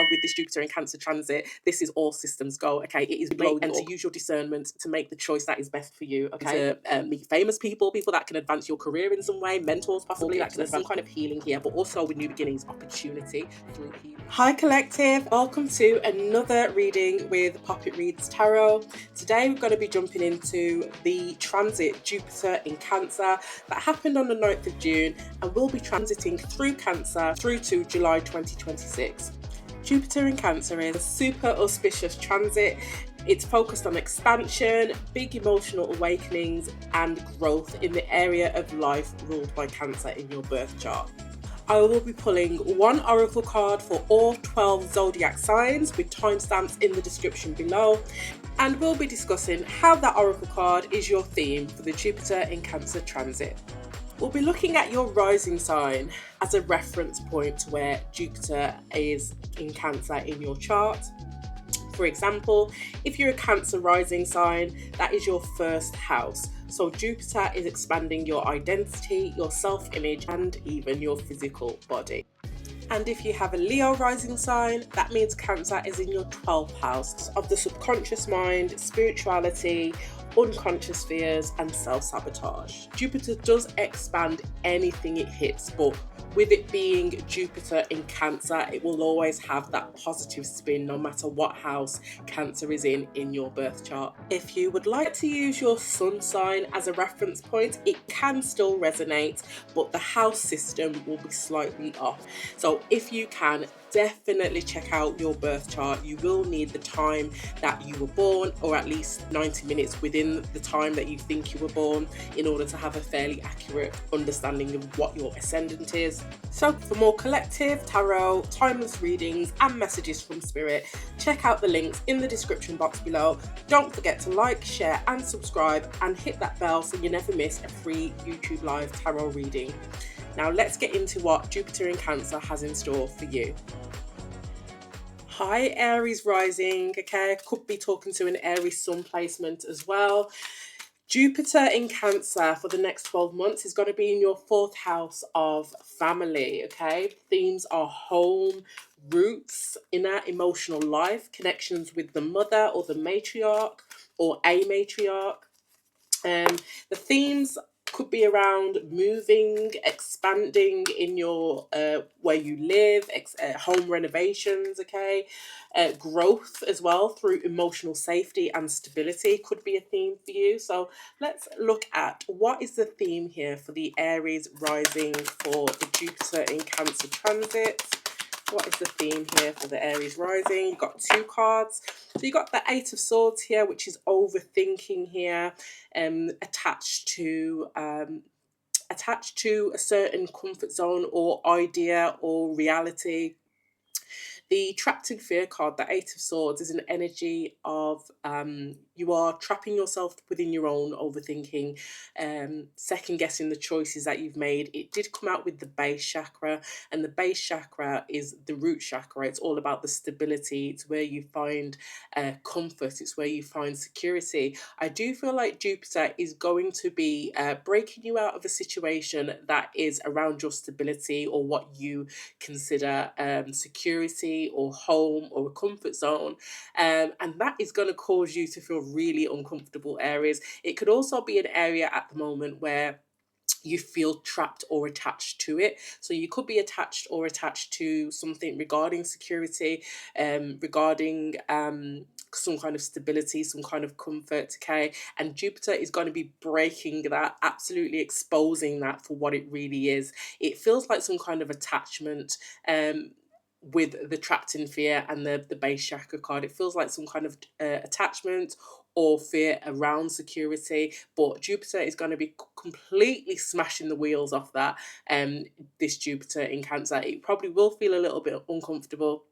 with this Jupiter in Cancer transit, this is all systems go, okay? It is blowing and to use your discernment to make the choice that is best for you, okay? To meet famous people that can advance your career in some way, mentors possibly that can advance some kind of healing here, but also with new beginnings, opportunity through healing. Hi collective, welcome to another reading with Poppet Reads Tarot. Today we're going to be jumping into the transit Jupiter in Cancer that happened on the 9th of June and will be transiting through Cancer through to July 2026. Jupiter in Cancer is a super auspicious transit. It's focused on expansion, big emotional awakenings and growth in the area of life ruled by Cancer in your birth chart. I will be pulling one oracle card for all 12 zodiac signs with timestamps in the description below, and we'll be discussing how that oracle card is your theme for the Jupiter in Cancer transit. We'll be looking at your rising sign as a reference point to where Jupiter is in Cancer in your chart. For example, if you're a Cancer rising sign, that is your first house. So Jupiter is expanding your identity, your self-image, and even your physical body. And if you have a Leo rising sign, that means Cancer is in your 12th house of the subconscious mind, spirituality, unconscious fears, and self-sabotage. Jupiter does expand anything it hits, but with it being Jupiter in Cancer, it will always have that positive spin no matter what house Cancer is in your birth chart. If you would like to use your sun sign as a reference point, it can still resonate, but the house system will be slightly off. So if you can, definitely check out your birth chart. You will need the time that you were born, or at least 90 minutes within the time that you think you were born, in order to have a fairly accurate understanding of what your ascendant is. So for more collective, tarot, timeless readings and messages from spirit, check out the links in the description box below. Don't forget to like, share and subscribe, and hit that bell so you never miss a free YouTube live tarot reading. Now let's get into what Jupiter in Cancer has in store for you. Hi Aries Rising, okay, could be talking to an Aries Sun placement as well. Jupiter in Cancer for the next 12 months is going to be in your 4th house of family, okay? Themes are home, roots, inner emotional life, connections with the mother or the matriarch or a matriarch. The themes could be around moving, expanding in your where you live, home renovations, okay, growth as well through emotional safety and stability could be a theme for you. So let's look at what is the theme here for the Aries rising for the Jupiter in Cancer transit. What is the theme here for the Aries rising? You've got 2 cards. So you've got the 8 of Swords here, which is overthinking here, attached to a certain comfort zone or idea or reality. The Trapped in Fear card, the 8 of Swords, is an energy of you are trapping yourself within your own overthinking, second guessing the choices that you've made. It did come out with the base chakra, and the base chakra is the root chakra. It's all about the stability. It's where you find comfort. It's where you find security. I do feel like Jupiter is going to be breaking you out of a situation that is around your stability or what you consider security or home or a comfort zone, and that is going to cause you to feel really uncomfortable areas. It could also be an area at the moment where you feel trapped or attached to it. So you could be attached or attached to something regarding security, regarding some kind of stability, some kind of comfort, okay? And Jupiter is going to be breaking that, absolutely exposing that for what it really is. It feels like some kind of attachment, with the Trapped in Fear and the base chakra card. It feels like some kind of attachment or fear around security, but Jupiter is going to be completely smashing the wheels off that. This Jupiter in Cancer, it probably will feel a little bit uncomfortable,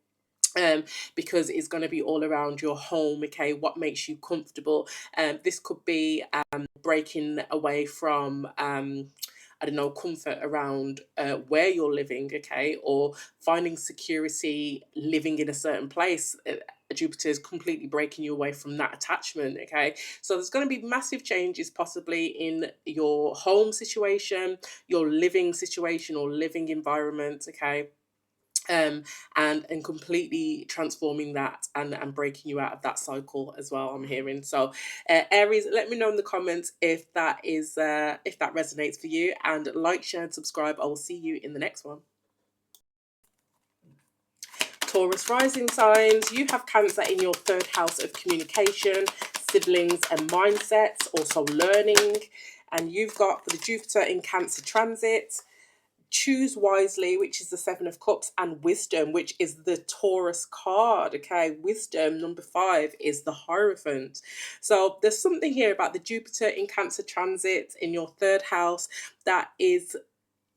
because it's going to be all around your home, okay? What makes you comfortable? This could be breaking away from I don't know, comfort around where you're living, okay, or finding security living in a certain place. Jupiter is completely breaking you away from that attachment, okay? So there's going to be massive changes possibly in your home situation, your living situation or living environment, okay? and completely transforming that and breaking you out of that cycle as well, I'm hearing. So Aries, let me know in the comments if that is if that resonates for you, and like, share and subscribe. I will see you in the next one. Taurus rising signs, you have Cancer in your third house of communication, siblings and mindsets, also learning. And you've got, for the Jupiter in Cancer transit, choose wisely, which is the Seven of Cups, and wisdom, which is the Taurus card. Okay, wisdom number 5 is the Hierophant. So there's something here about the Jupiter in Cancer transit in your third house that is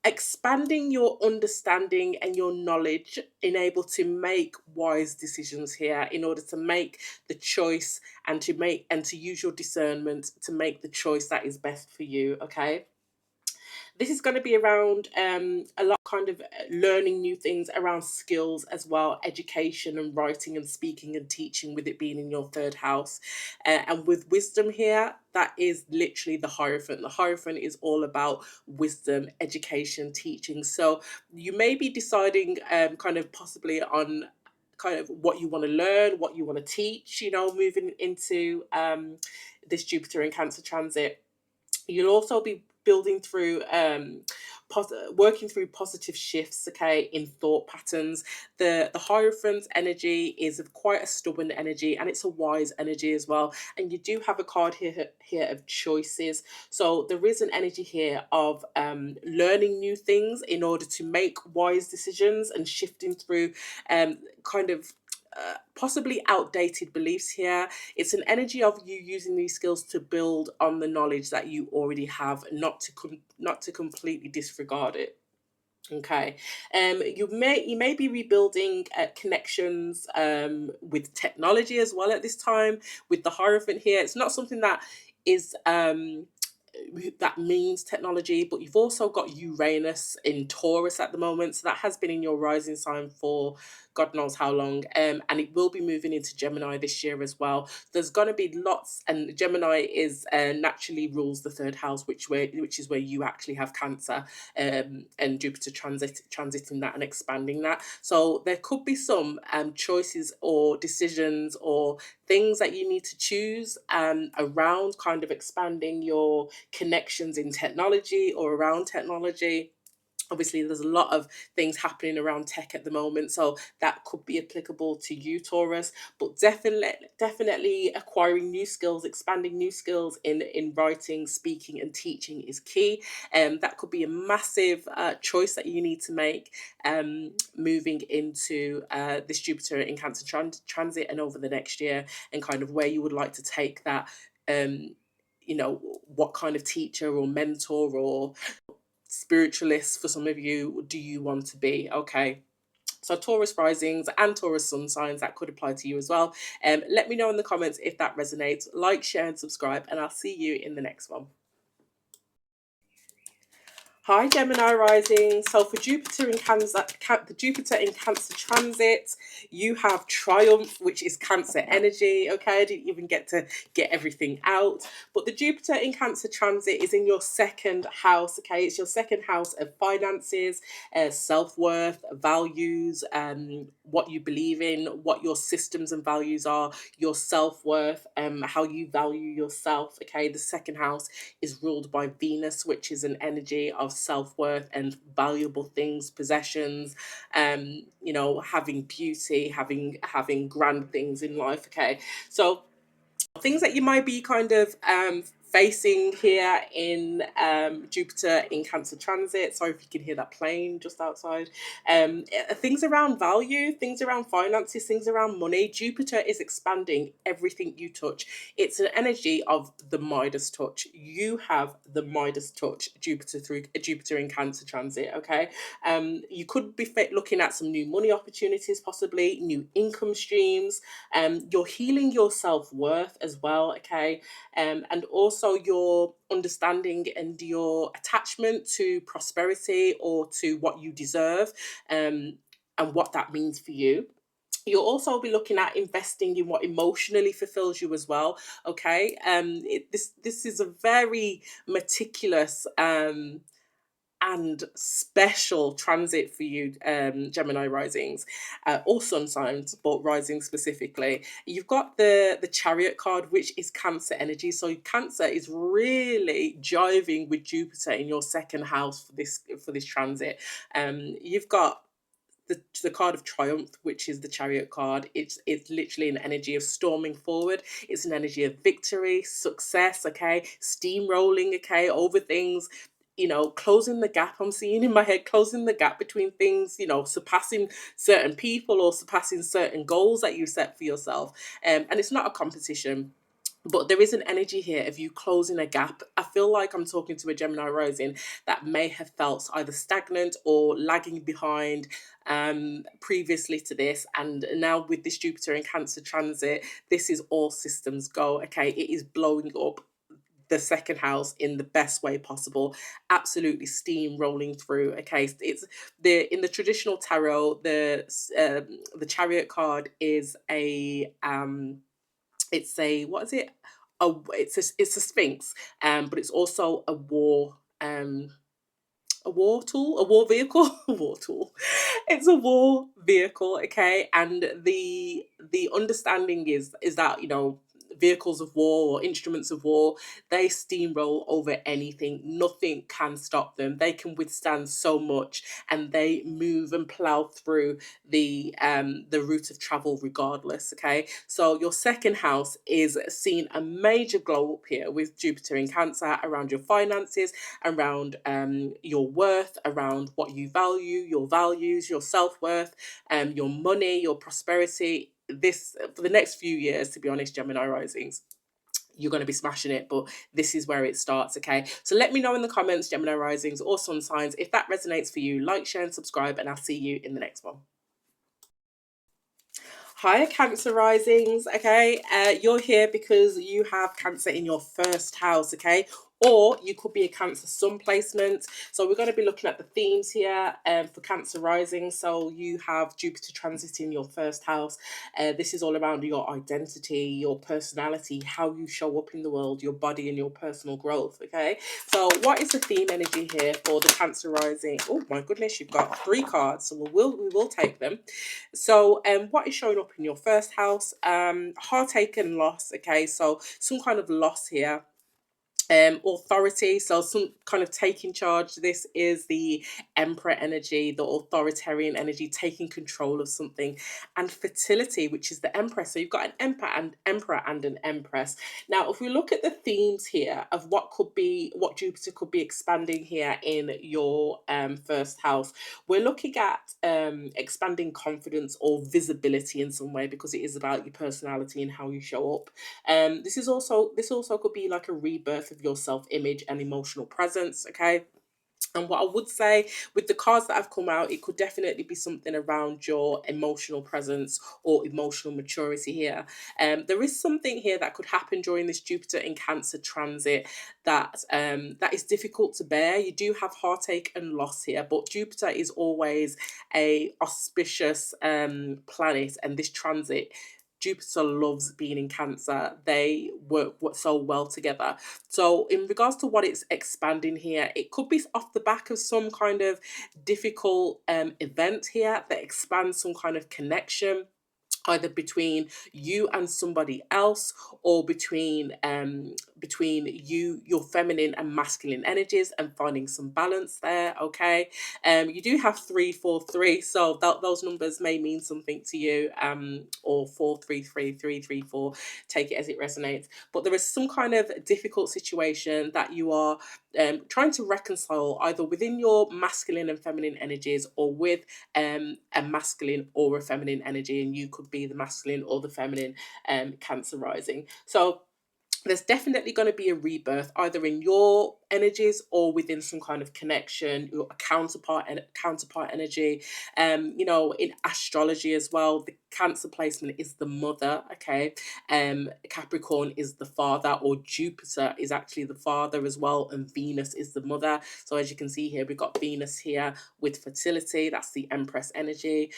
expanding your understanding and your knowledge, in able to make wise decisions here, in order to make the choice and to use your discernment to make the choice that is best for you. Okay, this is going to be around a lot kind of learning new things around skills as well, education and writing and speaking and teaching, with it being in your third house. And with wisdom here, that is literally the Hierophant. The Hierophant is all about wisdom, education, teaching. So you may be deciding kind of possibly on kind of what you want to learn, what you want to teach, you know, moving into this Jupiter in Cancer transit. You'll also be building through working through positive shifts, okay, in thought patterns. The Hierophant energy is quite a stubborn energy, and it's a wise energy as well. And you do have a card here of choices. So there is an energy here of learning new things in order to make wise decisions, and shifting through kind of possibly outdated beliefs here. It's an energy of you using these skills to build on the knowledge that you already have, not to completely disregard it. Okay, you may be rebuilding connections with technology as well at this time. With the Hierophant here, it's not something that is that means technology, but you've also got Uranus in Taurus at the moment, so that has been in your rising sign for God knows how long, and it will be moving into Gemini this year as well. There's going to be lots, and Gemini is naturally rules the third house, which is where you actually have Cancer, and Jupiter transiting that and expanding that. So there could be some choices or decisions or things that you need to choose around kind of expanding your connections in technology or around technology. Obviously, there's a lot of things happening around tech at the moment, so that could be applicable to you, Taurus. But definitely acquiring new skills, expanding new skills in writing, speaking and teaching is key. That could be a massive choice that you need to make moving into this Jupiter in Cancer transit and over the next year, and kind of where you would like to take that. You know, what kind of teacher or mentor or spiritualist for some of you do you want to be? Okay, so Taurus risings and Taurus sun signs, that could apply to you as well. Let me know in the comments if that resonates. Like, share and subscribe, and I'll see you in the next one. Hi Gemini Rising. So for Jupiter in Cancer, the Jupiter in Cancer transit, you have Triumph, which is Cancer energy. Okay, I didn't even get to get everything out. But the Jupiter in Cancer transit is in your second house. Okay, it's your second house of finances, self-worth, values, what you believe in, what your systems and values are, your self-worth, how you value yourself. Okay, the second house is ruled by Venus, which is an energy of self-worth and valuable things, possessions, you know, having beauty, having grand things in life. Okay, so things that you might be kind of facing here in Jupiter in Cancer transit. Sorry if you can hear that plane just outside. Things around value, things around finances, things around money. Jupiter is expanding everything you touch. It's an energy of the Midas touch. You have the Midas touch, Jupiter in Cancer transit. Okay, you could be looking at some new money opportunities, possibly new income streams. You're healing your self-worth as well. Okay, and also your understanding and your attachment to prosperity or to what you deserve, and what that means for you. You'll also be looking at investing in what emotionally fulfills you as well. Okay, this is a very meticulous and special transit for you, Gemini risings, or sun signs, but rising specifically. You've got the Chariot card, which is Cancer energy. So Cancer is really jiving with Jupiter in your second house for this transit. You've got the card of triumph, which is the Chariot card. It's literally an energy of storming forward. It's an energy of victory, success, okay, steamrolling, okay, over things, closing the gap. I'm seeing in my head, closing the gap between things, surpassing certain people or surpassing certain goals that you set for yourself. And it's not a competition, but there is an energy here of you closing a gap. I feel like I'm talking to a Gemini rising that may have felt either stagnant or lagging behind previously to this, and now with this Jupiter in Cancer transit, this is all systems go. Okay, it is blowing up the second house in the best way possible, absolutely steam rolling through. Okay, it's in the traditional tarot, the Chariot card is a what is it? It's a sphinx, but it's also a war tool, a war vehicle, a war tool. It's a war vehicle, okay? And the understanding is that, vehicles of war or instruments of war, they steamroll over anything. Nothing can stop them. They can withstand so much, and they move and plow through the route of travel regardless, okay? So your second house is seeing a major glow up here with Jupiter in Cancer around your finances, around your worth, around what you value, your values, your self-worth, your money, your prosperity. This, for the next few years, to be honest, Gemini risings, you're going to be smashing it, but this is where it starts. Okay, so let me know in the comments, Gemini risings or sun signs, if that resonates for you. Like, share and subscribe, and I'll see you in the next one. Hi, Cancer risings. Okay, you're here because you have Cancer in your first house. Okay, or you could be a Cancer sun placement. So we're going to be looking at the themes here for Cancer rising. So you have Jupiter transiting your first house. This is all around your identity, your personality, how you show up in the world, your body, and your personal growth. Okay, so what is the theme energy here for the Cancer rising? Oh my goodness, you've got 3 cards, so we will take them. So what is showing up in your first house? Heartache and loss. Okay, so some kind of loss here. Authority, so some kind of taking charge. This is the Emperor energy, the authoritarian energy, taking control of something. And fertility, which is the Empress. So you've got an emperor and an Empress. Now if we look at the themes here of what Jupiter could be expanding here in your first house, we're looking at expanding confidence or visibility in some way, because it is about your personality and how you show up. This also could be like a rebirth of your self-image and emotional presence. Okay, and what I would say with the cards that have come out, it could definitely be something around your emotional presence or emotional maturity here. There is something here that could happen during this Jupiter in Cancer transit that is difficult to bear. You do have heartache and loss here, but Jupiter is always a auspicious planet, and this transit, Jupiter loves being in Cancer. They work so well together. So in regards to what it's expanding here, it could be off the back of some kind of difficult event here that expands some kind of connection, either between you and somebody else, or between your feminine and masculine energies, and finding some balance there. Okay, you do have 343, so those numbers may mean something to you, or 433, 334, take it as it resonates. But there is some kind of difficult situation that you are trying to reconcile, either within your masculine and feminine energies, or with a masculine or a feminine energy, and you could be the masculine or the feminine Cancer rising. So there's definitely going to be a rebirth, either in your energies or within some kind of connection, your counterpart energy. In astrology as well, the Cancer placement is the mother. Okay, Capricorn is the father, or Jupiter is actually the father as well, and Venus is the mother. So as you can see here, we've got Venus here with fertility. That's the Empress energy.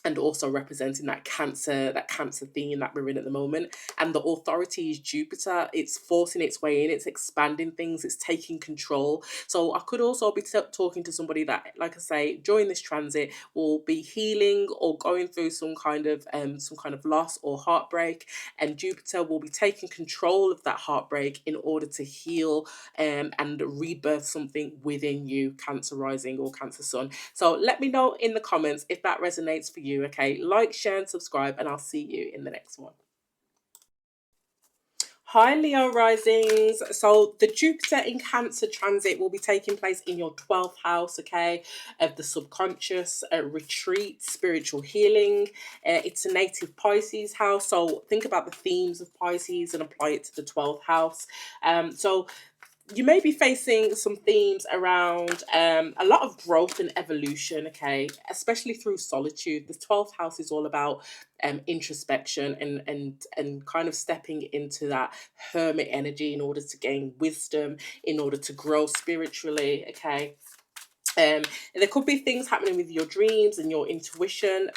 and also representing that cancer theme that we're in at the moment. And the authority is Jupiter. It's forcing its way in, it's expanding things, it's taking control. So I could also be talking to somebody that, like I say, during this transit will be healing or going through some kind of loss or heartbreak, and Jupiter will be taking control of that heartbreak in order to heal and rebirth something within you, Cancer Rising or Cancer Sun. So let me know in the comments if that resonates for you, okay? Like, share, and subscribe, and I'll see you in the next one. Hi, Leo Risings. So the Jupiter in Cancer transit will be taking place in your 12th house, okay, of the subconscious, retreat, spiritual healing. It's a native Pisces house, so think about the themes of Pisces and apply it to the 12th house. So you may be facing some themes around a lot of growth and evolution, okay, especially through solitude. The 12th house is all about introspection and kind of stepping into that hermit energy in order to gain wisdom, in order to grow spiritually, okay. Um, there could be things happening with your dreams and your intuition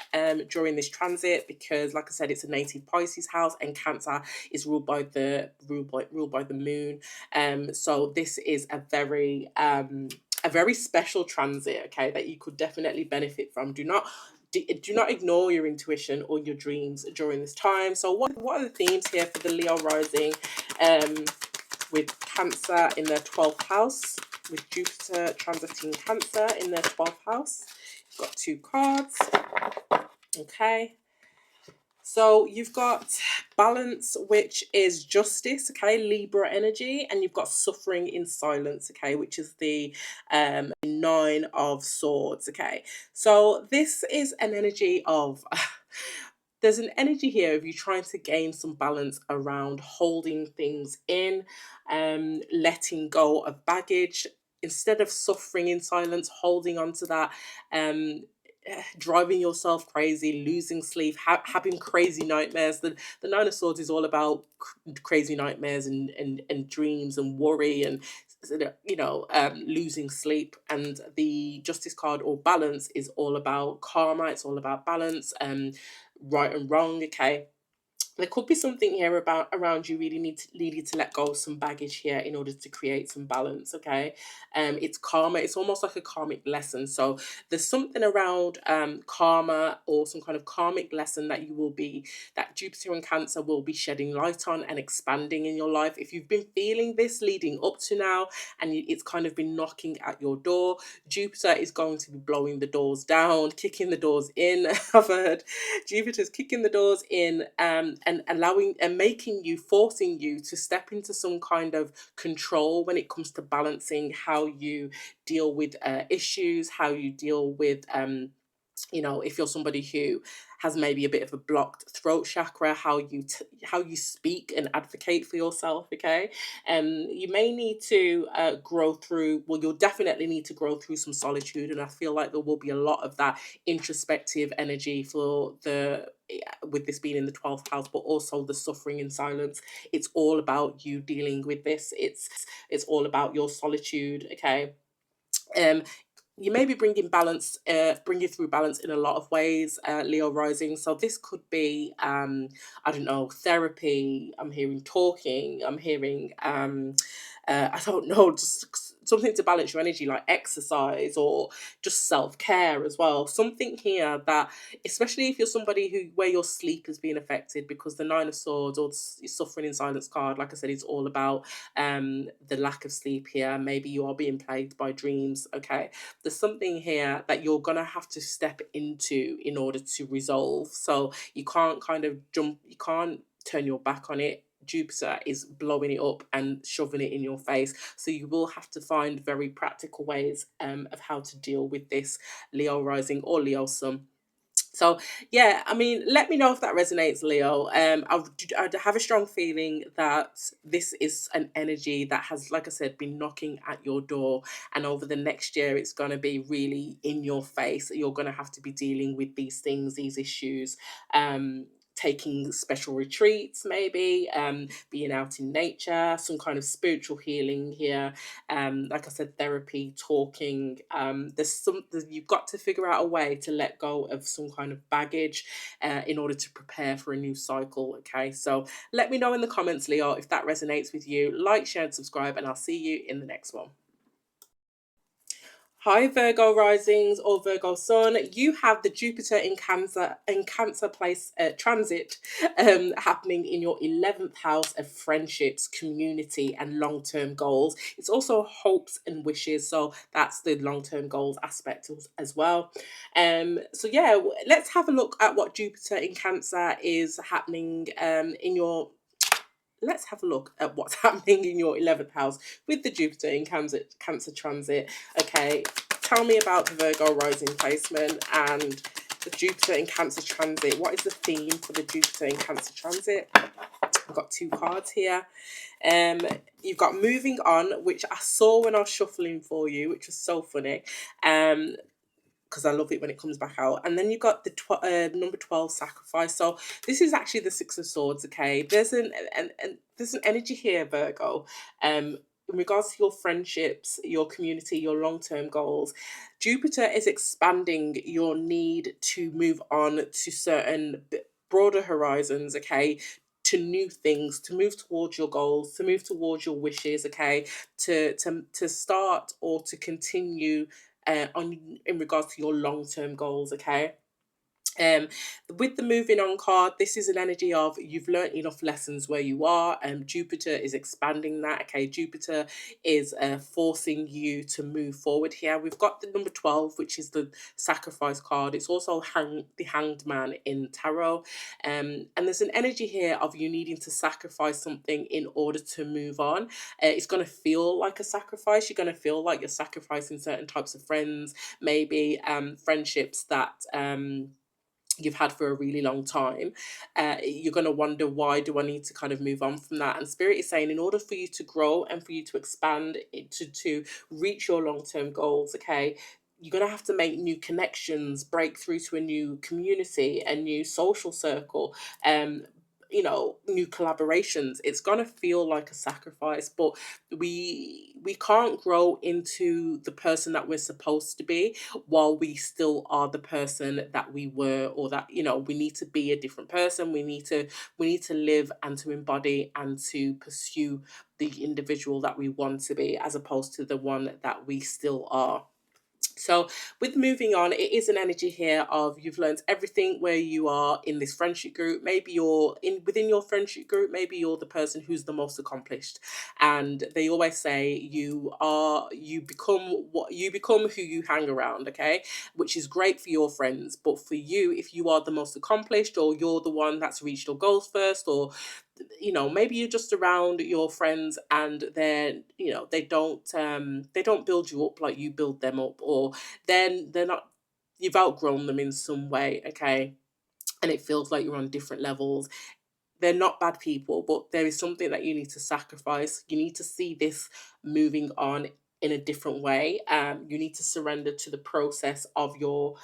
during this transit, because, like I said, it's a native Pisces house, and Cancer is ruled by the moon. So this is a very special transit, okay, that you could definitely benefit from. Do not ignore your intuition or your dreams during this time. So what are the themes here for the Leo rising? With Cancer in their 12th house, with Jupiter transiting Cancer in their 12th house. You've got 2 cards. Okay. So you've got Balance, which is justice, okay, Libra energy, and you've got Suffering in Silence, okay, which is the 9 of Swords, okay. So this is an energy of there's an energy here of you trying to gain some balance around holding things in, letting go of baggage instead of suffering in silence, holding on to that, um, driving yourself crazy, losing sleep, having crazy nightmares. The Nine of Swords is all about crazy nightmares and dreams and worry and losing sleep. And the Justice card, or Balance, is all about karma. It's all about balance, right and wrong, okay. There could be something here about around you really needed to let go of some baggage here in order to create some balance, okay. It's karma. It's almost like a karmic lesson. So there's something around karma, or some kind of karmic lesson that Jupiter and Cancer will be shedding light on and expanding in your life. If you've been feeling this leading up to now, and it's kind of been knocking at your door, Jupiter is going to be blowing the doors down, kicking the doors in. I've heard Jupiter's kicking the doors in, and allowing and forcing you to step into some kind of control when it comes to balancing how you deal with issues, how you deal with if you're somebody who has maybe a bit of a blocked throat chakra, how you speak and advocate for yourself, okay. You may need to grow through, well, you'll definitely need to grow through some solitude, and I feel like there will be a lot of that introspective energy with this being in the 12th house, but also the suffering in silence. It's all about you dealing with this. It's all about your solitude, okay. um you may be bringing through balance in a lot of ways, Leo rising. So this could be, I don't know, therapy. I'm hearing talking. I'm hearing, I don't know, just something to balance your energy, like exercise or just self care as well. Something here that, especially if you're somebody where your sleep is being affected, because the Nine of Swords, or Suffering in Silence card, like I said, is all about the lack of sleep here. Maybe you are being plagued by dreams, okay. There's something here that you're gonna have to step into in order to resolve. So you can't you can't turn your back on it. Jupiter is blowing it up and shoving it in your face. So you will have to find very practical ways of how to deal with this, Leo rising or Leo sun. So yeah, I mean, let me know if that resonates, Leo. I have a strong feeling that this is an energy that has, like I said, been knocking at your door, and over the next year, it's going to be really in your face. You're going to have to be dealing with these things, these issues, taking special retreats, maybe being out in nature, some kind of spiritual healing here. Like I said, therapy, talking. You've got to figure out a way to let go of some kind of baggage in order to prepare for a new cycle. Okay, so let me know in the comments, Leo, if that resonates with you. Like, share, and subscribe, and I'll see you in the next one. Hi Virgo risings or Virgo sun. You have the Jupiter in Cancer place transit happening in your 11th house of friendships, community, and long-term goals. It's also hopes and wishes, so that's the long-term goals aspect as well. So yeah, let's have a look at what Jupiter in Cancer is happening in your let's have a look at what's happening in your 11th house with the Jupiter in Cancer transit. Okay, tell me about the Virgo rising placement and the Jupiter in Cancer transit. What is the theme for the Jupiter in Cancer transit? I've got two cards here. You've got moving on, which I saw when I was shuffling for you, which was so funny. Because I love it when it comes back out. And then you got the number 12, sacrifice. So this is actually the Six of Swords. Okay, there's there's an energy here, Virgo. In regards to your friendships, your community, your long-term goals, Jupiter is expanding your need to move on to certain broader horizons. Okay, to new things, to move towards your goals, to move towards your wishes. Okay, to start or to continue on in regards to your long-term goals. Okay, um with the moving on card, this is an energy of you've learned enough lessons where you are. Jupiter is expanding that. Okay, Jupiter is forcing you to move forward here. We've got the number 12, which is the sacrifice card. It's also the hanged man in tarot, and there's an energy here of you needing to sacrifice something in order to move on. It's going to feel like a sacrifice. You're going to feel like you're sacrificing certain types of friends, maybe friendships that you've had for a really long time. You're going to wonder, why do I need to kind of move on from that? And Spirit is saying, in order for you to grow and for you to expand to reach your long-term goals, okay, you're going to have to make new connections, break through to a new community, a new social circle, new collaborations. It's going to feel like a sacrifice, but we can't grow into the person that we're supposed to be while we still are the person that we were, or that we need to be a different person. We need to live and to embody and to pursue the individual that we want to be, as opposed to the one that we still are. So with moving on, it is an energy here of you've learned everything where you are in this friendship group. Maybe you're within your friendship group, maybe you're the person who's the most accomplished. And they always say you become who you hang around, okay? Which is great for your friends. But for you, if you are the most accomplished, or you're the one that's reached your goals first, or maybe you're just around your friends and they're they don't build you up like you build them up, or then they're not, you've outgrown them in some way. Okay, and it feels like you're on different levels. They're not bad people, but there is something that you need to sacrifice. You need to see this moving on in a different way. You need to surrender to the process of your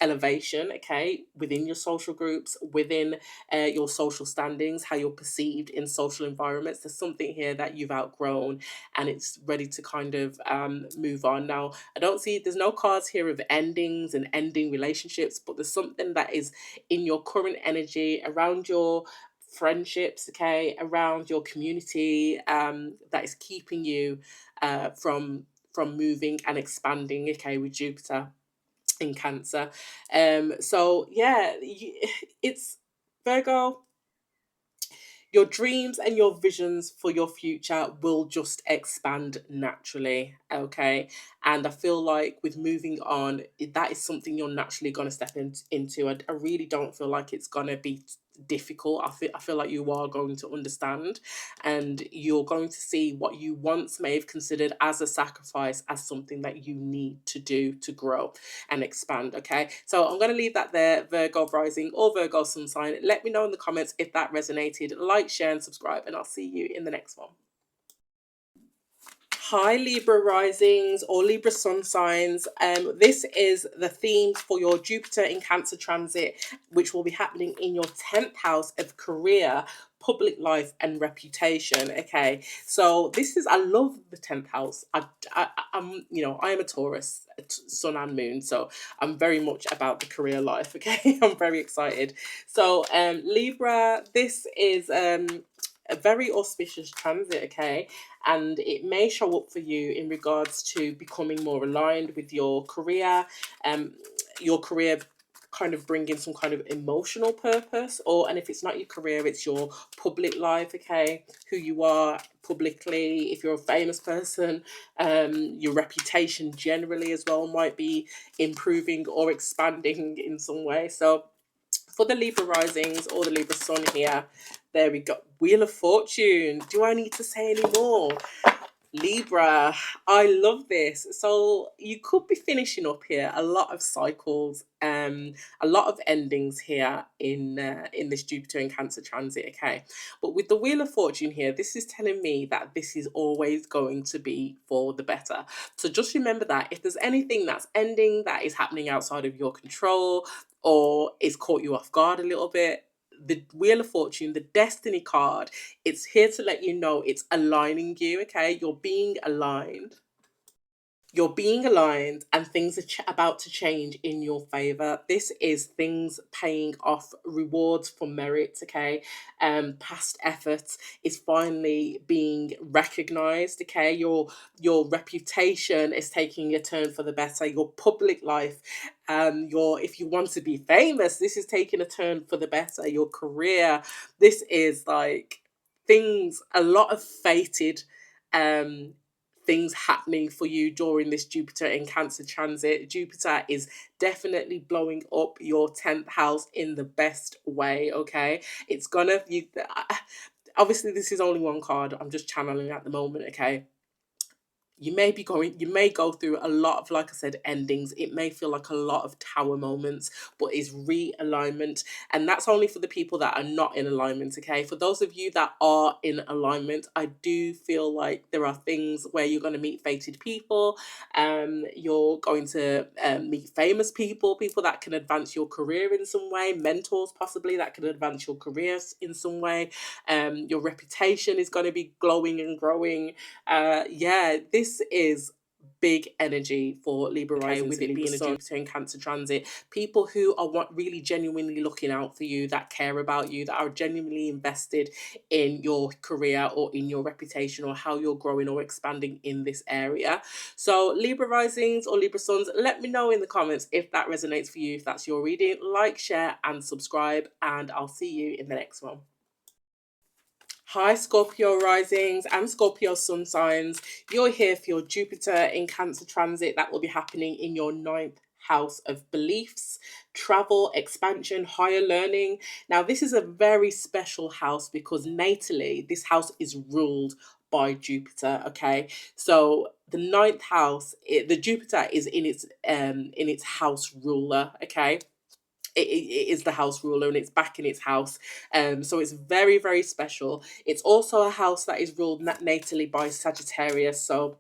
elevation, okay, within your social groups, within your social standings, how you're perceived in social environments. There's something here that you've outgrown, and it's ready to kind of move on. Now, there's no cards here of endings and ending relationships, but there's something that is in your current energy around your friendships, okay, around your community, that is keeping you from moving and expanding, okay, with Jupiter in Cancer. So yeah, it's Virgo. Your dreams and your visions for your future will just expand naturally, okay? And I feel like with moving on, that is something you're naturally going to step into. I really don't feel like it's going to be difficult. I feel like you are going to understand, and you're going to see what you once may have considered as a sacrifice as something that you need to do to grow and expand. Okay, so I'm going to leave that there, Virgo rising or Virgo sun sign. Let me know in the comments if that resonated. Like, share, and subscribe, and I'll see you in the next one. Hi Libra risings or Libra sun signs. This is the themes for your Jupiter in Cancer transit, which will be happening in your 10th house of career, public life, and reputation. Okay, so this is, I love the 10th house. I'm, I am a Taurus, sun and moon, so I'm very much about the career life. Okay, I'm very excited. So, Libra, this is a very auspicious transit. Okay, and it may show up for you in regards to becoming more aligned with um your career kind of bringing some kind of emotional purpose, or and if it's not your career, it's your public life. Okay, who you are publicly, if you're a famous person, your reputation generally as well might be improving or expanding in some way. So for the Libra risings or the Libra sun here, there we go. Wheel of Fortune. Do I need to say any more? Libra, I love this. So you could be finishing up here a lot of cycles, a lot of endings here in this Jupiter in Cancer transit. Okay, but with the Wheel of Fortune here, this is telling me that this is always going to be for the better. So just remember that if there's anything that's ending that is happening outside of your control or it's caught you off guard a little bit, the Wheel of Fortune, the Destiny card, it's here to let you know it's aligning you. Okay, you're being aligned. You're being aligned and things are about to change in your favor. This is things paying off, rewards for merit. Okay, past efforts is finally being recognized. Okay, your reputation is taking a turn for the better. Your public life, your, if you want to be famous, this is taking a turn for the better. Your career, this is like things, a lot of fated um things happening for you during this Jupiter in Cancer transit. Jupiter is definitely blowing up your 10th house in the best way. Okay, it's gonna, you obviously this is only one card, I'm just channeling at the moment. Okay, you may go through a lot of, like I said, endings. It may feel like a lot of tower moments, but it's realignment, and that's only for the people that are not in alignment. Okay, for those of you that are in alignment, I do feel like there are things where you're going to meet fated people. You're going to meet famous people, people that can advance your career in some way, mentors possibly that can advance your career in some way. Your reputation is going to be glowing and growing. Yeah, this is big energy for Libra rising, with it being a Jupiter in Cancer transit. People who are really genuinely looking out for you, that care about you, that are genuinely invested in your career or in your reputation or how you're growing or expanding in this area. So Libra risings or Libra suns, let me know in the comments if that resonates for you, if that's your reading. Like, share and subscribe, and I'll see you in the next one. Hi, Scorpio risings and Scorpio sun signs. You're here for your Jupiter in Cancer transit that will be happening in your ninth house of beliefs, travel, expansion, higher learning. Now, this is a very special house because natally, this house is ruled by Jupiter. Okay, so the ninth house, the Jupiter is in its house ruler. Okay, it is the house ruler and it's back in its house, so it's very, very special. It's also a house that is ruled natally by Sagittarius, so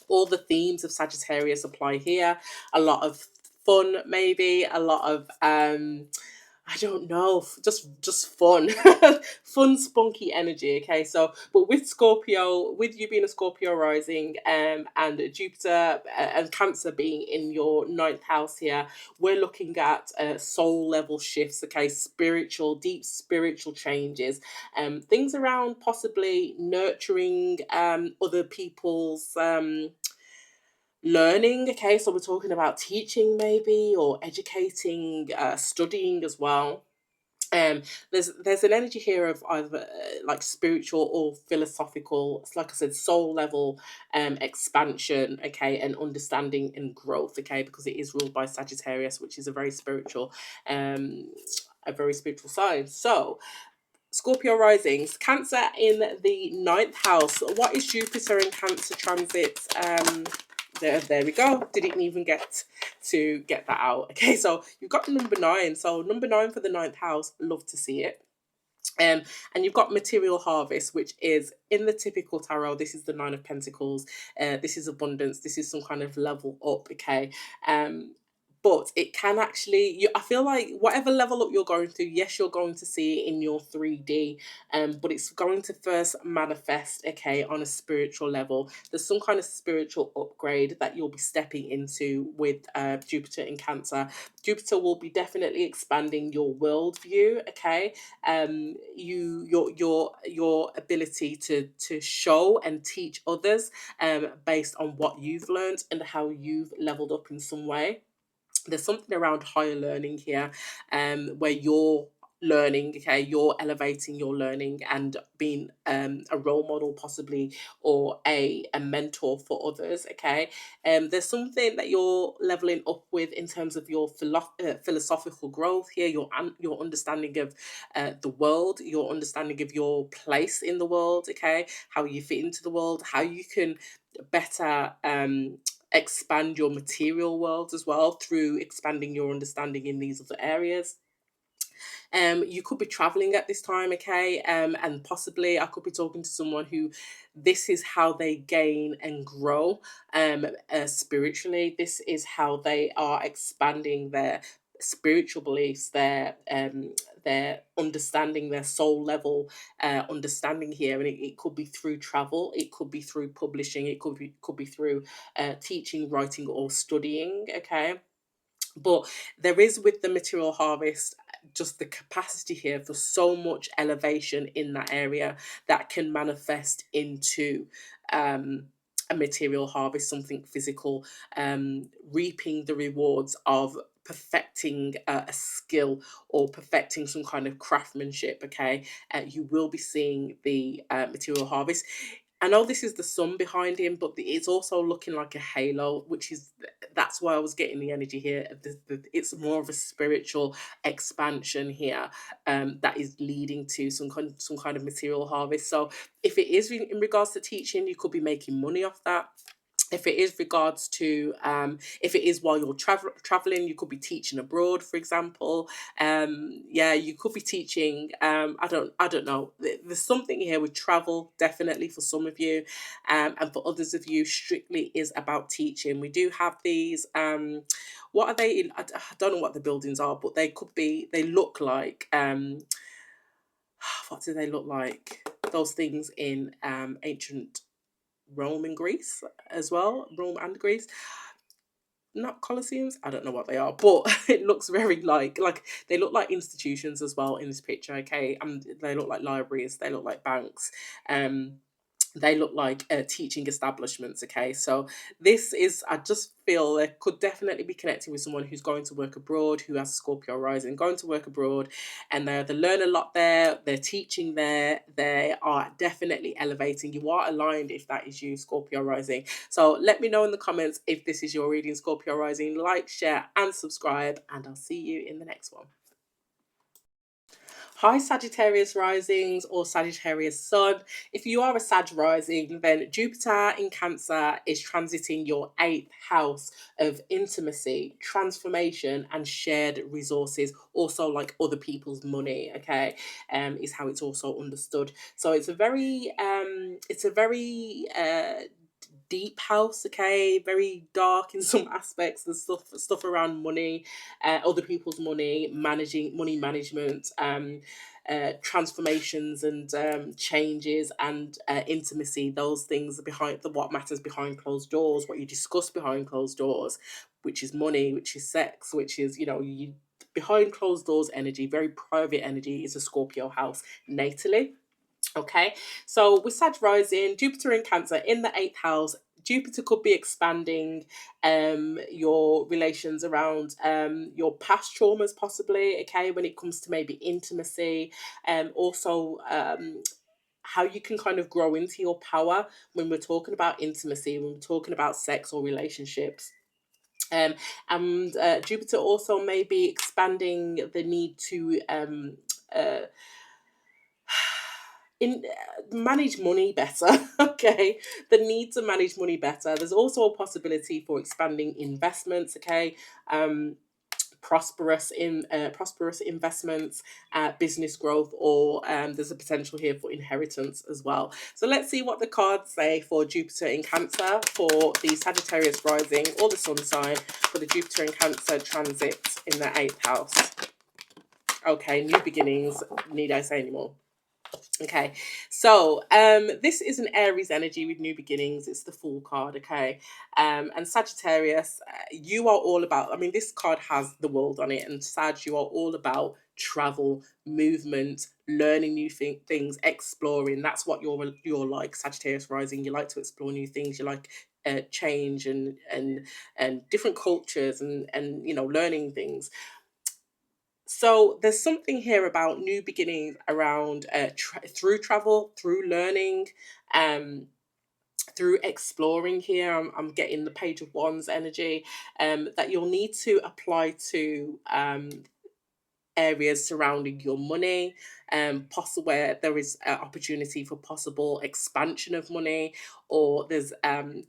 all the themes of Sagittarius apply here. A lot of fun, maybe a lot of I don't know, just fun, fun, spunky energy. Okay, so but with Scorpio, with you being a Scorpio rising, and Jupiter and Cancer being in your ninth house here, we're looking at soul level shifts. Okay, spiritual, deep spiritual changes, things around possibly nurturing other people's learning. Okay, so we're talking about teaching maybe, or educating, studying as well. um there's an energy here of either like spiritual or philosophical, it's like I said, soul level expansion. Okay, and understanding and growth. Okay, because it is ruled by Sagittarius, which is um a very spiritual sign. So Scorpio risings, Cancer in the ninth house. What is Jupiter in Cancer transit? There we go. Didn't even get to get that out. Okay, so you've got number 9. So number 9 for the ninth house. Love to see it. And you've got material harvest, which is in the typical tarot. This is the Nine of Pentacles. This is abundance. This is some kind of level up. Okay. Um, but it can actually, I feel like whatever level up you're going through, yes, you're going to see it in your 3D, but it's going to first manifest, okay, on a spiritual level. There's some kind of spiritual upgrade that you'll be stepping into with Jupiter in Cancer. Jupiter will be definitely expanding your worldview, okay, your ability to show and teach others based on what you've learned and how you've leveled up in some way. There's something around higher learning here, where you're learning, okay, you're elevating your learning and being a role model possibly, or a mentor for others, okay. There's something that you're leveling up with in terms of your philosophical growth here, your understanding of the world, your understanding of your place in the world, okay, how you fit into the world, how you can better expand your material world as well through expanding your understanding in these other areas. You could be traveling at this time, okay, and possibly I could be talking to someone who this is how they gain and grow spiritually. This is how they are expanding their spiritual beliefs, their understanding, their soul level understanding here. And it could be through travel, it could be through publishing, it could be through teaching, writing, or studying, okay. But there is, with the material harvest, just the capacity here for so much elevation in that area that can manifest into um, a material harvest, something physical, reaping the rewards of perfecting a skill or perfecting some kind of craftsmanship. Okay, you will be seeing the material harvest. I know this is the sun behind him, but it's also looking like a halo, which is that's why I was getting the energy here. It's more of a spiritual expansion here, that is leading to some kind of material harvest. So if it is in regards to teaching, you could be making money off that. If it is regards to if it is while you're traveling, you could be teaching abroad, for example. Yeah, you could be teaching. I don't know. There's something here with travel, definitely for some of you, and for others of you, strictly is about teaching. We do have these. What are they? I don't know what the buildings are, but they could be. They look like. What do they look like? Those things in ancient Rome and Greece as well. Rome and Greece. Not colosseums. I don't know what they are, but it looks very like they look like institutions as well in this picture. Okay, and they look like libraries. They look like banks. Um, they look like teaching establishments. Okay, so this is, I just feel it could definitely be connecting with someone who's going to work abroad, who has Scorpio rising, going to work abroad, and they learn a lot there. They're teaching there. They are definitely elevating. You are aligned if that is you, Scorpio rising. So let me know in the comments if this is your reading, Scorpio rising. Like, share, and subscribe, and I'll see you in the next one. Hi, Sagittarius risings or Sagittarius sun. If you are a Sag rising, then Jupiter in Cancer is transiting your eighth house of intimacy, transformation, and shared resources. Also, like other people's money. Okay, is how it's also understood. So it's a very deep house, okay, very dark in some aspects. There's stuff around money, other people's money, managing money management, transformations and changes and intimacy. Those things are behind what matters behind closed doors, what you discuss behind closed doors, which is money, which is sex, which is, you behind closed doors energy, very private energy, is a Scorpio house natally. Okay, so with Sag rising, Jupiter in Cancer in the eighth house, Jupiter could be expanding your relations around your past traumas, possibly. Okay, when it comes to maybe intimacy, also how you can kind of grow into your power when we're talking about intimacy, when we're talking about sex or relationships. Um, and Jupiter also may be expanding the need to uh, manage money better. Okay, the need to manage money better. There's also a possibility for expanding investments. Okay, prosperous investments, business growth, or there's a potential here for inheritance as well. So let's see what the cards say for Jupiter in Cancer, for the Sagittarius rising or the sun sign, for the Jupiter in Cancer transit in the 8th house. Okay, new beginnings. Need I say anymore? Okay, so this is an Aries energy with new beginnings. It's the Fool card. Okay, and Sagittarius, you are all about. I mean, this card has the world on it, and Sag, you are all about travel, movement, learning new things, exploring. That's what you're like, Sagittarius rising. You like to explore new things. You like change and different cultures and learning things. So there's something here about new beginnings around through travel, through learning, um, through exploring. Here I'm getting the Page of Wands energy, that you'll need to apply to areas surrounding your money, possible where there is opportunity for possible expansion of money, or there's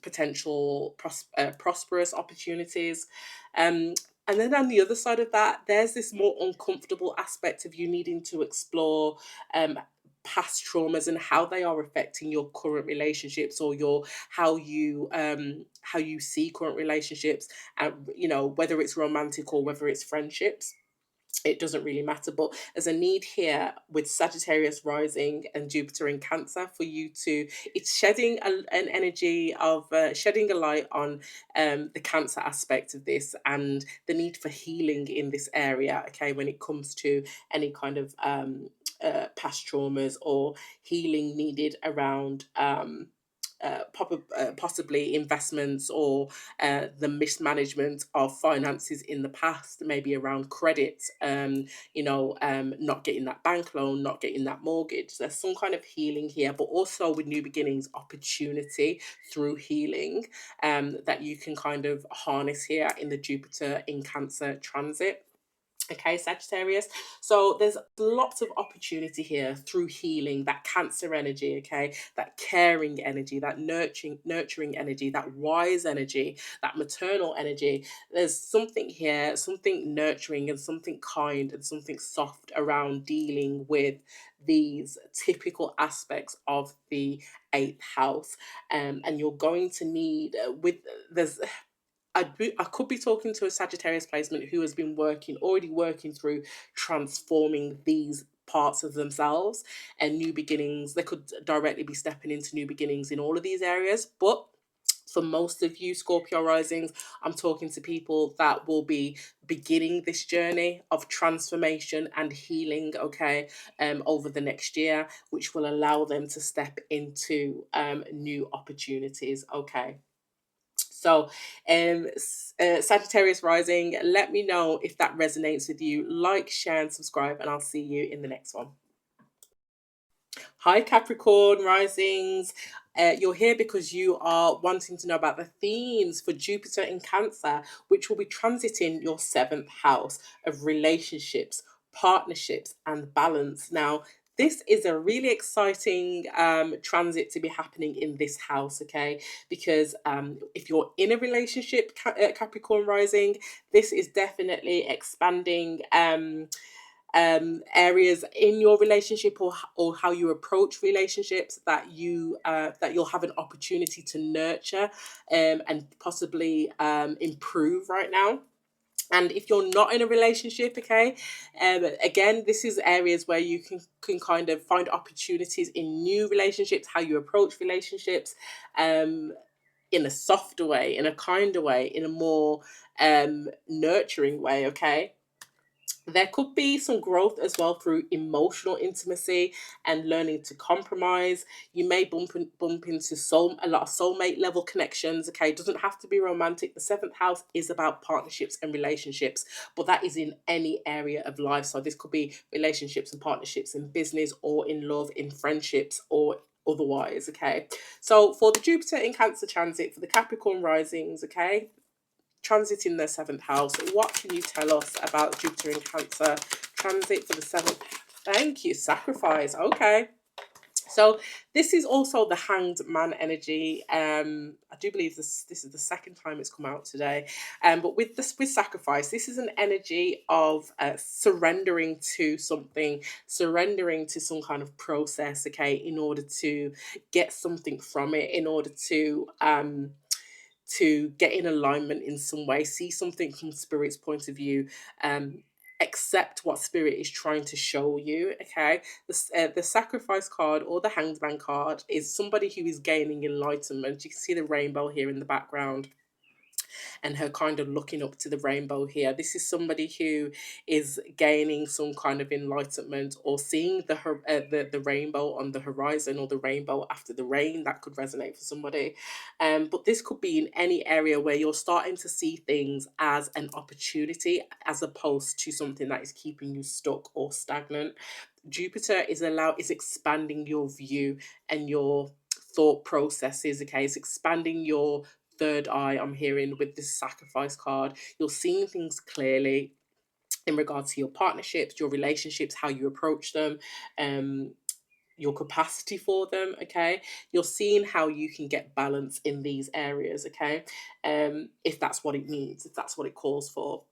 potential prosperous opportunities. And then on the other side of that, there's this more uncomfortable aspect of you needing to explore past traumas and how they are affecting your current relationships, or your how you see current relationships, and whether it's romantic or whether it's friendships. It doesn't really matter, but there's a need here with Sagittarius rising and Jupiter in Cancer for you to, it's shedding an energy of shedding a light on the Cancer aspect of this, and the need for healing in this area, okay, when it comes to any kind of past traumas, or healing needed around possibly investments, or the mismanagement of finances in the past, maybe around credit, not getting that bank loan, not getting that mortgage. There's some kind of healing here, but also with new beginnings, opportunity through healing, that you can kind of harness here in the Jupiter in Cancer transit. Okay, Sagittarius. So there's lots of opportunity here through healing, that Cancer energy, okay, that caring energy, that nurturing energy, that wise energy, that maternal energy. There's something here, something nurturing and something kind and something soft around dealing with these typical aspects of the 8th house. And you're going to need with there's I could be talking to a Sagittarius placement who has been already working through transforming these parts of themselves and new beginnings. They could directly be stepping into new beginnings in all of these areas. But for most of you Scorpio risings, I'm talking to people that will be beginning this journey of transformation and healing, okay, over the next year, which will allow them to step into new opportunities, okay. So, Sagittarius rising, let me know if that resonates with you. Like, share, and subscribe, and I'll see you in the next one. Hi, Capricorn risings. You're here because you are wanting to know about the themes for Jupiter in Cancer, which will be transiting your 7th house of relationships, partnerships, and balance. Now, this is a really exciting transit to be happening in this house, okay? Because if you're in a relationship, Capricorn rising, this is definitely expanding areas in your relationship, or how you approach relationships, that you'll have an opportunity to nurture and possibly improve right now. And if you're not in a relationship, okay, again, this is areas where you can kind of find opportunities in new relationships, how you approach relationships, in a softer way, in a kinder way, in a more nurturing way, okay. There could be some growth as well through emotional intimacy and learning to compromise. You may bump into a lot of soulmate level connections. Okay, it doesn't have to be romantic. The 7th house is about partnerships and relationships, but that is in any area of life. So this could be relationships and partnerships in business, or in love, in friendships, or otherwise. Okay, so for the Jupiter in Cancer transit for the Capricorn risings, okay, transiting their 7th house, what can you tell us about Jupiter in Cancer transit for the 7th? Thank you, sacrifice. Okay, So this is also the Hanged Man energy. I do believe this is the second time it's come out today. But with sacrifice, this is an energy of surrendering to something, surrendering to some kind of process. Okay, in order to get something from it, in order to get in alignment in some way, see something from spirit's point of view, um, accept what spirit is trying to show you. Okay, the sacrifice card or the hanged man card is somebody who is gaining enlightenment. You can see the rainbow here in the background and her kind of looking up to the rainbow here. This is somebody who is gaining some kind of enlightenment or seeing the rainbow on the horizon, or the rainbow after the rain. That could resonate for somebody. But this could be in any area where you're starting to see things as an opportunity as opposed to something that is keeping you stuck or stagnant. Jupiter is expanding your view and your thought processes. Okay, it's expanding your third eye. I'm hearing with this sacrifice card, you're seeing things clearly in regards to your partnerships, your relationships, how you approach them, um your capacity for them. Okay, you're seeing how you can get balance in these areas. Okay, if that's what it needs, if that's what it calls for.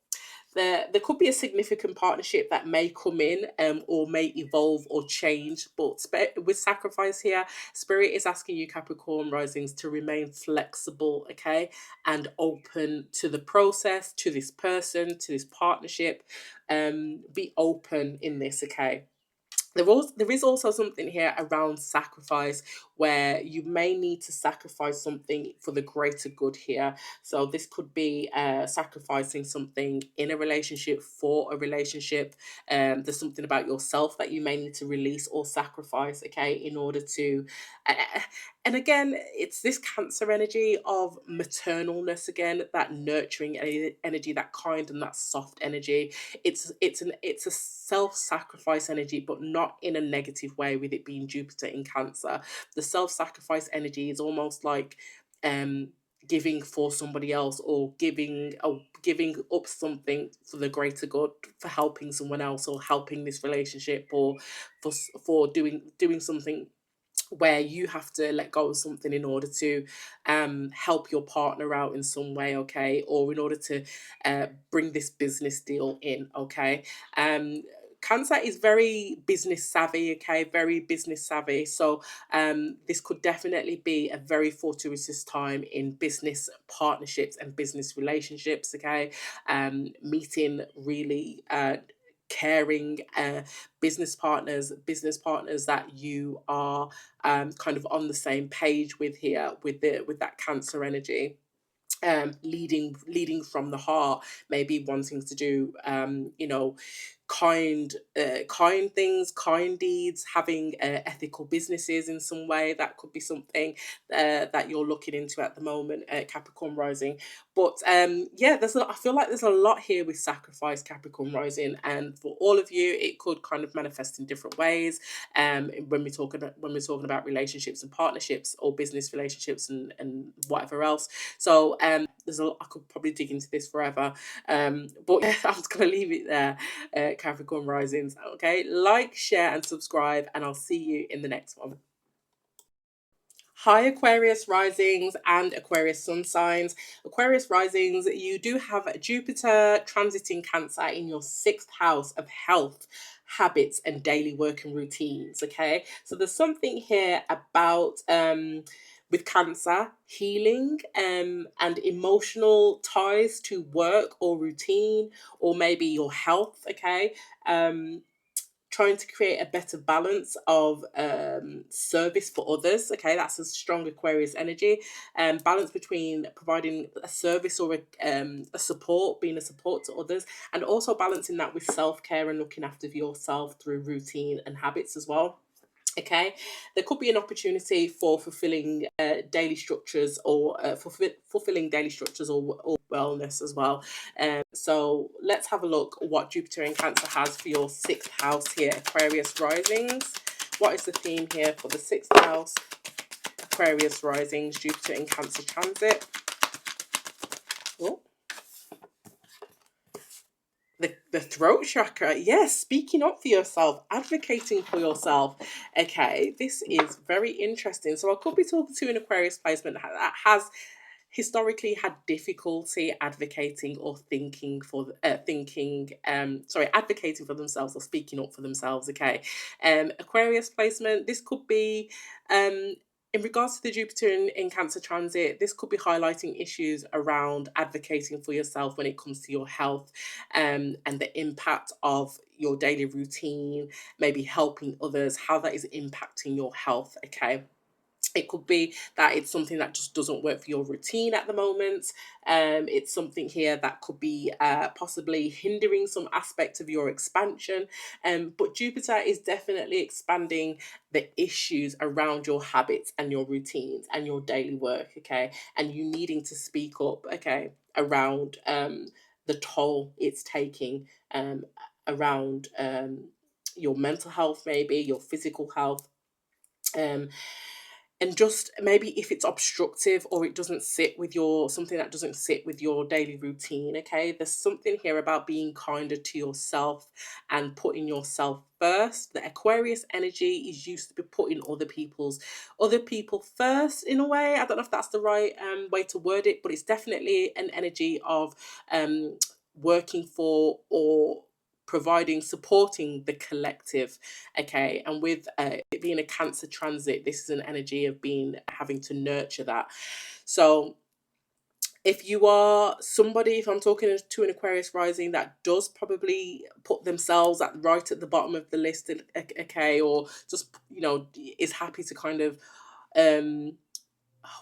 There could be a significant partnership that may come in, or may evolve or change. But with sacrifice here, spirit is asking you, Capricorn risings, to remain flexible, okay, and open to the process, to this person, to this partnership. Be open in this. Okay, there is also something here around sacrifice, where you may need to sacrifice something for the greater good here. So this could be sacrificing something in a relationship for a relationship. There's something about yourself that you may need to release or sacrifice, okay, in order to uh, and again, it's this Cancer energy of maternalness, again, that nurturing energy, that kind and that soft energy. It's a self-sacrifice energy, but not in a negative way, with it being Jupiter in Cancer. The self-sacrifice energy is almost like um giving for somebody else, or giving up something for the greater good, for helping someone else, or helping this relationship, or for doing something where you have to let go of something in order to help your partner out in some way. Okay, or in order to bring this business deal in. Okay, um Cancer is very business savvy. Okay, very business savvy. So this could definitely be a very fortuitous time in business partnerships and business relationships. Okay, meeting really caring business partners that you are kind of on the same page with here, with that Cancer energy. Leading from the heart, maybe wanting to do kind things, kind deeds, having ethical businesses in some way. That could be something that you're looking into at the moment, Capricorn rising. But yeah, I feel like there's a lot here with sacrifice, Capricorn rising, and for all of you it could kind of manifest in different ways. When we're talking about relationships and partnerships, or business relationships, and whatever else. So I could probably dig into this forever. But yeah, I'm just gonna leave it there, Capricorn risings. Okay, like, share, and subscribe, and I'll see you in the next one. Hi, Aquarius risings and Aquarius sun signs. Aquarius risings, you do have Jupiter transiting Cancer in your sixth house of health, habits, and daily working routines. Okay, so there's something here about with Cancer, healing and emotional ties to work or routine, or maybe your health. Okay, um, trying to create a better balance of service for others. Okay, that's a strong Aquarius energy. Balance between providing a service or a support, being a support to others, and also balancing that with self-care and looking after yourself through routine and habits as well. Okay, there could be an opportunity for fulfilling daily structures, or fulfilling daily structures, or wellness as well. So let's have a look what Jupiter in Cancer has for your sixth house here, Aquarius risings. What is the theme here for the sixth house, Aquarius risings, Jupiter in Cancer transit? Oh, The throat chakra, yes, speaking up for yourself, advocating for yourself. Okay, this is very interesting. So I could be talking to an Aquarius placement that has historically had difficulty advocating or advocating for themselves or speaking up for themselves. Okay, Aquarius placement, this could be in regards to the Jupiter in Cancer transit, this could be highlighting issues around advocating for yourself when it comes to your health, and the impact of your daily routine, maybe helping others, how that is impacting your health. Okay, it could be that it's something that just doesn't work for your routine at the moment. It's something here that could be possibly hindering some aspect of your expansion. But Jupiter is definitely expanding the issues around your habits and your routines and your daily work. Okay, and you needing to speak up. Okay, around the toll it's taking, around your mental health, maybe your physical health. Um, and just maybe if it's obstructive or it doesn't sit with your something that doesn't sit with your daily routine. Okay, there's something here about being kinder to yourself and putting yourself first. The Aquarius energy is used to be putting other people first, in a way. I don't know if that's the right way to word it, but it's definitely an energy of um working for or providing, supporting the collective. Okay, and with it being a Cancer transit, this is an energy of being having to nurture that. So if you are somebody, if I'm talking to an Aquarius rising that does probably put themselves at right at the bottom of the list, okay, or just is happy to kind of um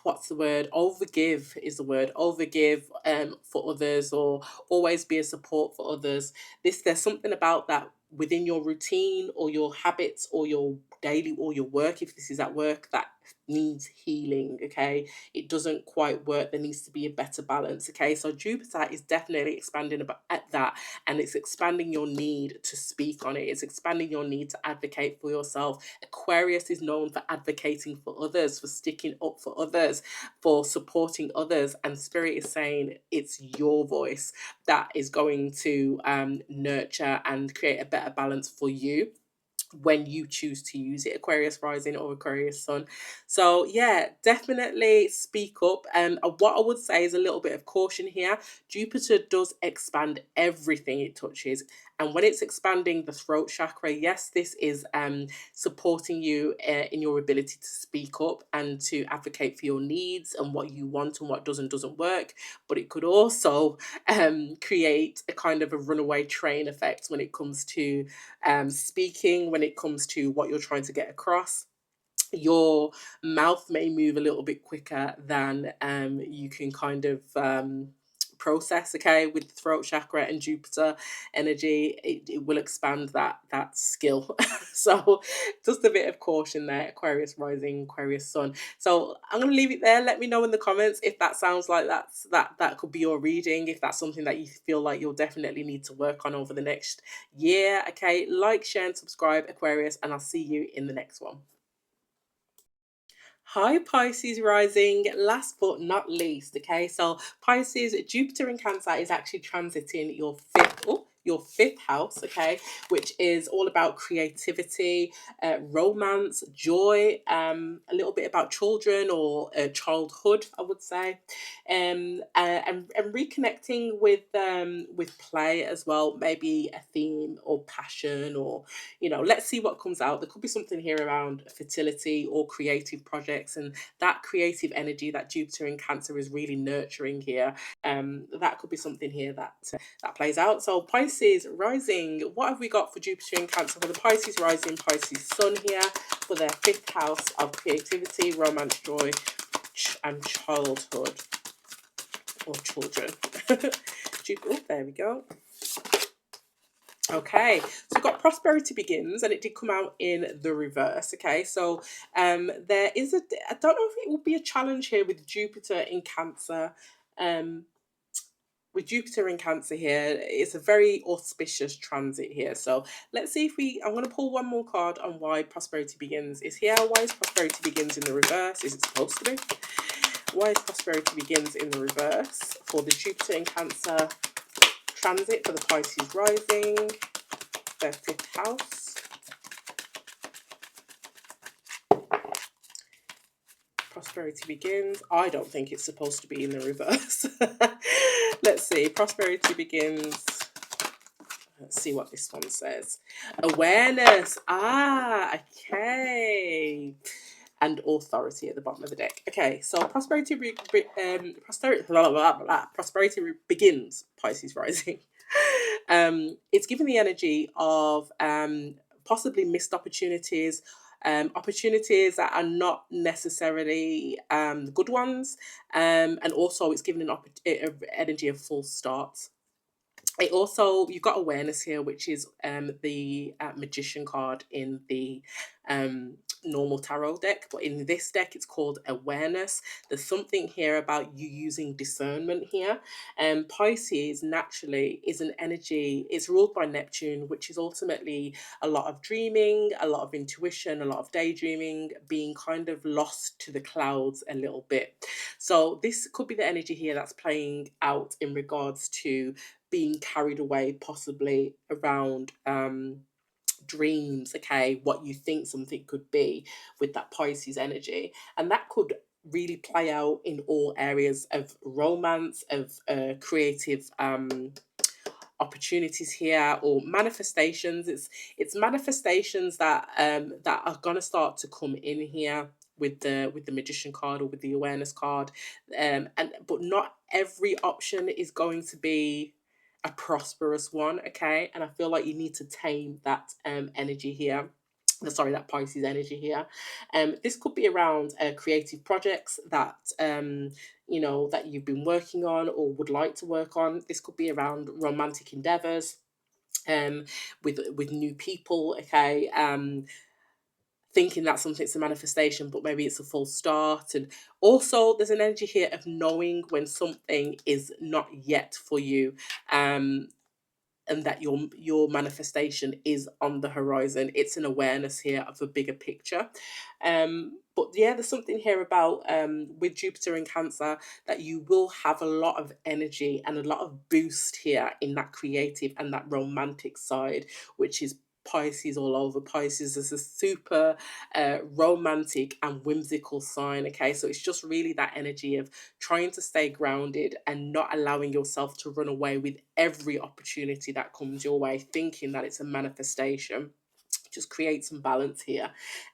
what's the word, overgive is the word, overgive for others, or always be a support for others. There's something about that within your routine or your habits or your daily or your work, if this is at work, that needs healing. Okay, it doesn't quite work, there needs to be a better balance. Okay, so Jupiter is definitely expanding about at that, and it's expanding your need to speak on it, it's expanding your need to advocate for yourself. Aquarius is known for advocating for others, for sticking up for others, for supporting others, and Spirit is saying it's your voice that is going to nurture and create a better balance for you when you choose to use it, Aquarius rising or Aquarius sun. So yeah, definitely speak up. And what I would say is a little bit of caution here. Jupiter does expand everything it touches, and when it's expanding the throat chakra, yes, this is supporting you in your ability to speak up and to advocate for your needs and what you want and what doesn't work. But it could also create a kind of a runaway train effect when it comes to speaking, when it comes to what you're trying to get across. Your mouth may move a little bit quicker than you can kind of process. Okay, with the throat chakra and Jupiter energy, it will expand that skill. So just a bit of caution there, Aquarius rising, Aquarius sun. So I'm going to leave it there. Let me know in the comments if that sounds like that could be your reading, if that's something that you feel like you'll definitely need to work on over the next year. Okay, like, share and subscribe, Aquarius, and I'll see you in the next one. Hi, Pisces rising. Last but not least, okay, so Pisces, Jupiter in Cancer is actually transiting your fifth house, okay, which is all about creativity, romance, joy, a little bit about children or childhood, I would say, and reconnecting with play as well, maybe a theme or passion, or let's see what comes out. There could be something here around fertility or creative projects, and that creative energy that Jupiter in Cancer is really nurturing here. That could be something here that plays out. So Pisces rising, what have we got for Jupiter in Cancer for the Pisces rising, Pisces sun here for their fifth house of creativity, romance, joy, and childhood or children? Oh, there we go. Okay, so we've got prosperity begins, and it did come out in the reverse. Okay, so there is I don't know if it will be a challenge here with Jupiter in Cancer. With Jupiter in Cancer here, it's a very auspicious transit here. So let's see if I'm going to pull one more card on why prosperity begins is here. Why is prosperity begins in the reverse? Is it supposed to be? Why is prosperity begins in the reverse for the Jupiter in Cancer transit for the Pisces Rising, their 5th house. Prosperity begins. I don't think it's supposed to be in the reverse. Let's see. Prosperity begins. Let's see what this one says. Awareness. Ah, okay. And authority at the bottom of the deck. Okay, so prosperity begins, Pisces Rising. It's given the energy of possibly missed opportunities, opportunities that are not necessarily good ones, and also it's given an energy of full starts. It also, you've got awareness here, which is the magician card in the normal tarot deck, but in this deck it's called awareness. There's something here about you using discernment here. And Pisces naturally is an energy, it's ruled by Neptune, which is ultimately a lot of dreaming, a lot of intuition, a lot of daydreaming, being kind of lost to the clouds a little bit. So this could be the energy here that's playing out in regards to being carried away, possibly around dreams, okay, what you think something could be with that Pisces energy. And that could really play out in all areas of romance, of creative opportunities here, or manifestations. It's manifestations that that are going to start to come in here with the magician card or with the awareness card, and but not every option is going to be a prosperous one, okay? And I feel like you need to tame that energy here. Sorry, that Pisces energy here. This could be around creative projects that you know, that you've been working on or would like to work on. This could be around romantic endeavors, with new people, okay? Thinking that something's a manifestation, but maybe it's a full start. And also there's an energy here of knowing when something is not yet for you, and that your manifestation is on the horizon. It's an awareness here of a bigger picture. But yeah, there's something here about with Jupiter in Cancer, that you will have a lot of energy and a lot of boost here in that creative and that romantic side, which is Pisces all over. Pisces is a super romantic and whimsical sign, okay? So it's just really that energy of trying to stay grounded and not allowing yourself to run away with every opportunity that comes your way, thinking that it's a manifestation. Just create some balance here.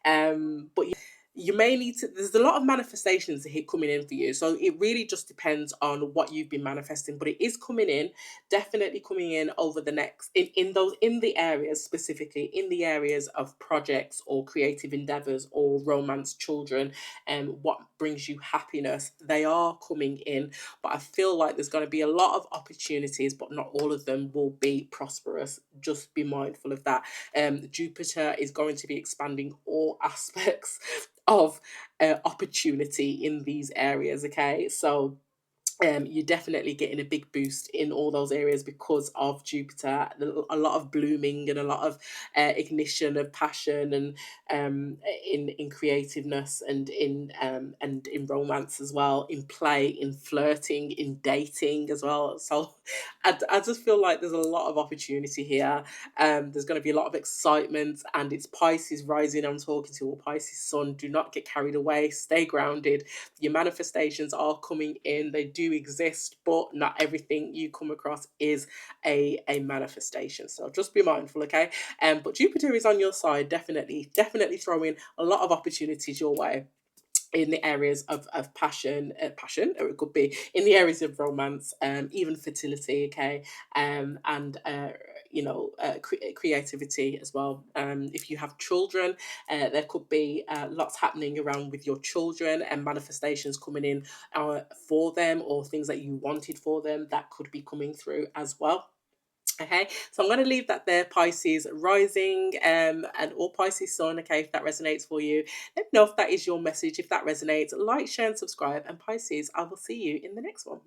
But you may need to, there's a lot of manifestations here coming in for you, so it really just depends on what you've been manifesting, but it is coming in, definitely coming in over the next, in those, in the areas, specifically in the areas of projects or creative endeavors or romance, children, and what brings you happiness. They are coming in, but I feel like there's going to be a lot of opportunities, but not all of them will be prosperous. Just be mindful of that. Jupiter is going to be expanding all aspects of opportunity in these areas, okay? So you're definitely getting a big boost in all those areas because of Jupiter. A lot of blooming and a lot of ignition of passion, and in creativeness, and in romance as well, in play, in flirting, in dating as well. So I just feel like there's a lot of opportunity here. There's going to be a lot of excitement, and it's Pisces rising I'm talking to, or Pisces sun. Do not get carried away. Stay grounded. Your manifestations are coming in. They do exist, but not everything you come across is a manifestation. So just be mindful, okay? But Jupiter is on your side, definitely throwing a lot of opportunities your way in the areas of passion, or it could be in the areas of romance, even fertility, okay, and you know, creativity as well. If you have children, there could be lots happening around with your children, and manifestations coming in for them, or things that you wanted for them that could be coming through as well. Okay, so I'm going to leave that there, Pisces rising, and all Pisces sun. Okay, if that resonates for you, let me know if that is your message. If that resonates, like, share, and subscribe. And Pisces, I will see you in the next one.